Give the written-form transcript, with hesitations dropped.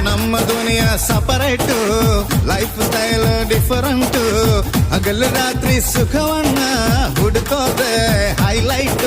ನಮ್ಮ ದುನಿಯಾ separate, life style different. ಹಗಲು ರಾತ್ರಿ ಸುಖವನ್ನ ಹುಡುಕೋದೆ ಹೈಲೈಟ್.